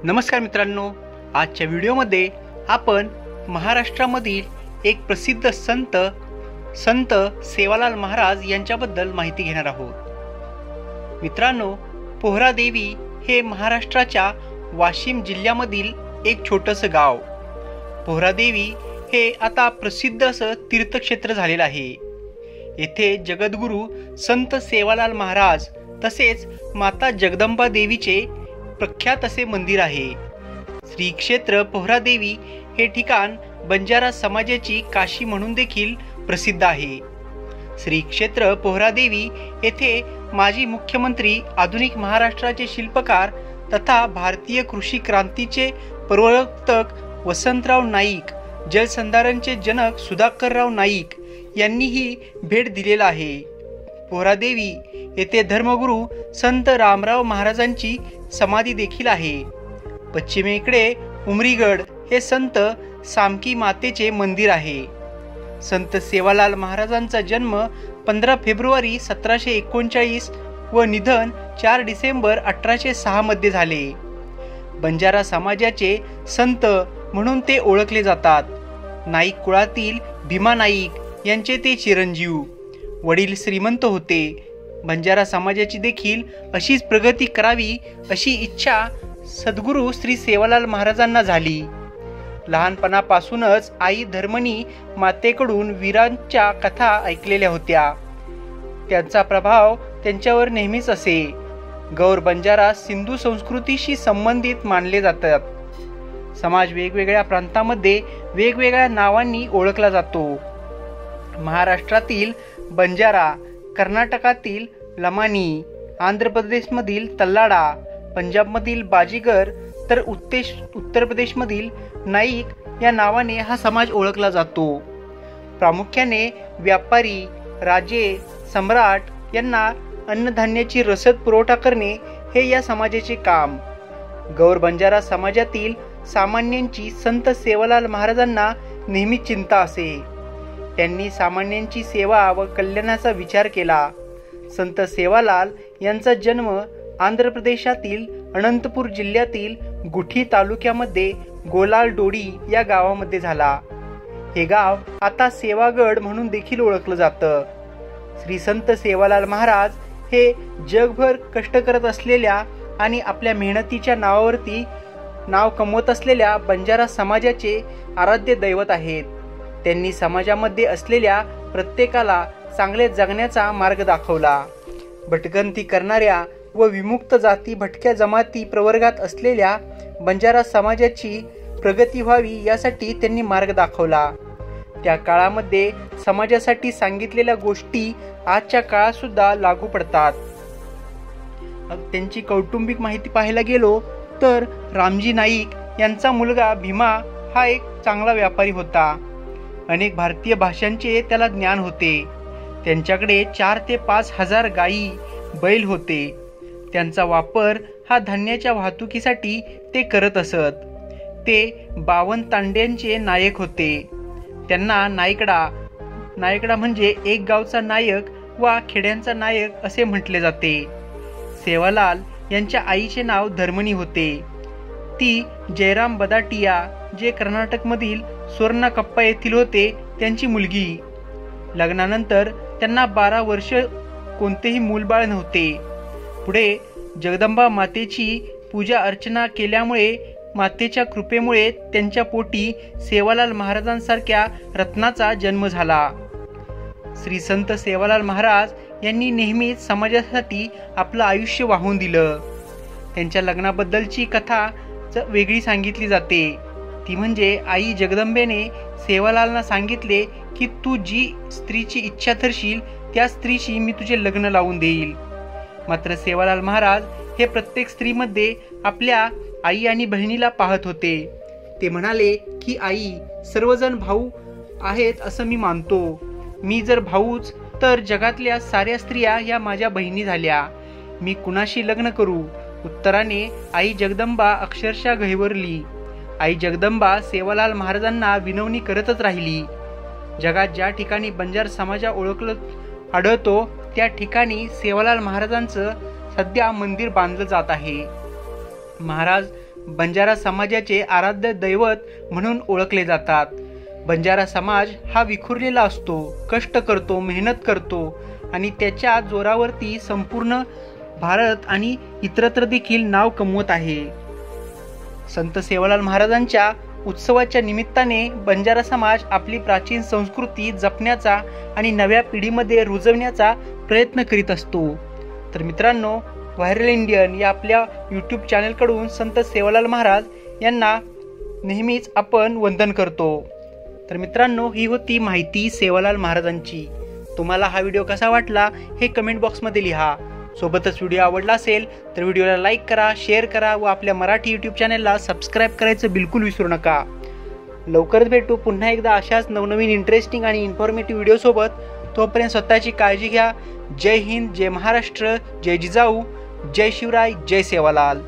नमस्कार मित्रांनो, आजच्या व्हिडिओमध्ये आपण महाराष्ट्रामधील एक प्रसिद्ध संत सेवालाल महाराज यांच्याबद्दल माहिती घेणार आहोत। मित्रांनो, पोहरादेवी हे महाराष्ट्राच्या वाशिम जिल्ह्यामधील एक छोटंसं गाव। पोहरादेवी हे आता प्रसिद्ध असं तीर्थक्षेत्र झालेलं आहे। येथे जगद्गुरू संत सेवालाल महाराज तसेच माता जगदंबा देवीचे प्रख्यात असे मंदिर आहे। श्री क्षेत्र पोहरादेवी हे ठिकाण बंजारा समाजाची काशी म्हणून देखील प्रसिद्ध आहे। श्री क्षेत्र पोहरादेवी येथे माजी मुख्यमंत्री, आधुनिक महाराष्ट्राचे शिल्पकार तथा भारतीय कृषी क्रांतीचे प्रवर्तक वसंतराव नाईक, जलसंधारणचे जनक सुधाकरराव नाईक यांनीही भेट दिलेला आहे। पोहरादेवी येथे धर्मगुरू संत रामराव महाराजांची समाधी देखील आहे। पश्चिमेकडे उमरीगड हे संत सामकी मातेचे मंदिर आहे। संत सेवालाल महाराजांचा जन्म 15 फेब्रुवारी 1739 व निधन 4 डिसेंबर 1806 मध्ये झाले। बंजारा समाजाचे संत म्हणून ते ओळखले जातात। नाईक कुळातील भीमा नाईक यांचे ते चिरंजीव। वडील श्रीमंत होते। बंजारा समाजाची देखील अशीच प्रगती करावी अशी इच्छा सद्गुरू श्री सेवालाल महाराजांना झाली। लहानपणापासूनच आई धर्मणी मातेकडून वीरांच्या कथा ऐकलेल्या होत्या। त्यांचा प्रभाव त्यांच्यावर नेहमीच असे। गौर बंजारा सिंधू संस्कृतीशी संबंधित मानले जातात। समाज वेगवेगळ्या प्रांतांमध्ये वेगवेगळ्या नावांनी ओळखला जातो। महाराष्ट्रातील बंजारा, कर्नाटकातील लमानी, आंध्र प्रदेशमधील तल्लाडा, पंजाबमधील बाजीगर तर उत्तर प्रदेशमधील नाईक या नावाने हा समाज ओळखला जातो। प्रामुख्याने व्यापारी, राजे, सम्राट यांना अन्नधान्याची रसद पुरवठा करणे हे या समाजाचे काम। गौर बंजारा समाजातील सामान्यांची संत सेवालाल महाराजांना नेहमी चिंता असे। त्यांनी सामान्यांची सेवा व कल्याणाचा विचार केला। संत सेवालाल यांचा जन्म आंध्र प्रदेशातील अनंतपूर जिल्ह्यातील गुठी तालुक्यामध्ये गोलालडोडी या गावामध्ये झाला। हे गाव आता सेवागड म्हणून देखील ओळखलं जातं। श्री संत सेवालाल महाराज हे जगभर कष्ट करत असलेल्या आणि आपल्या मेहनतीच्या नावावरती नाव कमवत असलेल्या बंजारा समाजाचे आराध्य दैवत आहेत। त्यांनी समाजामध्ये असलेल्या प्रत्येकाला चांगले जगण्याचा मार्ग दाखवला। भटकंती करणाऱ्या व विमुक्त जाती, भटक्या जमाती प्रवर्गात असलेल्या बंजारा समाजाची प्रगती व्हावी यासाठी त्यांनी मार्ग दाखवला। त्या काळामध्ये समाजासाठी सांगितलेल्या गोष्टी आजच्या काळात सुद्धा लागू पडतात। त्यांची कौटुंबिक माहिती पाहायला गेलो तर रामजी नाईक यांचा मुलगा भीमा हा एक चांगला व्यापारी होता। अनेक भारतीय भाषांचे त्याला ज्ञान होते। त्यांच्याकडे 4 ते 5 हजार गायी, बैल होते। त्यांचा वापर हा धान्याच्या वाहतुकीसाठी ते करत असत। ते 52 तांड्यांचे नायक होते। त्यांना नायकडा म्हणजे एक गावचा नायक वा खेड्यांचा नायक असे म्हटले जाते। सेवालाल यांच्या आईचे नाव धर्मणी होते। ती जयराम बदाटिया, जे कर्नाटकमधील सुवर्णकप्पा येथील होते, त्यांची मुलगी। लग्नानंतर त्यांना 12 वर्ष कोणतेही मूलबाळ नव्हते। पुढे जगदंबा मातेची पूजा अर्चना केल्यामुळे मातेच्या कृपेमुळे त्यांच्या पोटी सेवालाल महाराजांसारख्या रत्नाचा जन्म झाला। श्री संत सेवालाल महाराज यांनी नेहमीच समाजासाठी आपलं आयुष्य वाहून दिलं। त्यांच्या लग्नाबद्दलची कथा वेगळी सांगितली जाते। ती म्हणजे आई जगदंबेने सेवालालना सांगितले की तू जी स्त्रीची इच्छा धरशील त्या स्त्रीशी मी तुझे लग्न लावून देईल। मात्र सेवालाल महाराज हे प्रत्येक स्त्रीमध्ये आपल्या आई आणि बहिणीला पाहत होते। ते म्हणाले की आई, सर्वजण भाऊ आहेत असं मी मानतो। मी जर भाऊच तर जगातल्या साऱ्या स्त्रिया या माझ्या बहिणी झाल्या। मी कुणाशी लग्न करू? उत्तराने आई जगदंबा अक्षरशः गहिवरली। आई जगदंबा सेवालाल महाराजांना विनवणी करतच राहिली। जगात ज्या ठिकाणी बंजार समाजा ओळखलं आढळतो त्या ठिकाणी सेवालाल महाराजांचं सध्या मंदिर बांधलं जात आहे। महाराज बंजारा समाजाचे आराध्य दैवत म्हणून ओळखले जातात. बंजारा समाज हा विखुरलेला असतो, कष्ट करतो, मेहनत करतो आणि त्याच्या जोरावरती संपूर्ण भारत आणि इतरत्र देखील नाव कमवत आहे. संत सेवालाल महाराजांच्या उत्सवाच्या निमित्ताने बंजारा समाज आपली प्राचीन संस्कृती जपण्याचा आणि नव्या पिढीमध्ये रुजवण्याचा प्रयत्न करीत असतो. तर मित्रांनो, व्हायरल इंडियन या आपल्या यूट्यूब चॅनलकडून संत सेवालाल महाराज यांना नेहमीच आपण वंदन करतो. तर मित्रांनो, ही होती माहिती सेवालाल महाराजांची. तुम्हाला हा व्हिडिओ कसा वाटला हे कमेंट बॉक्समध्ये लिहा. सोबतच व्हिडिओ आवडला असेल तर व्हिडिओला लाईक करा, शेअर करा व आपल्या मराठी यूट्यूब चॅनलला सबस्क्राईब करायचं बिलकुल विसरू नका. लवकरच भेटू पुन्हा एकदा अशाच नवनवीन इंटरेस्टिंग आणि इन्फॉर्मेटिव्ह व्हिडिओसोबत. तोपर्यंत स्वतःची काळजी घ्या. जय हिंद, जय महाराष्ट्र, जय जिजाऊ, जय शिवराय, जय सेवालाल.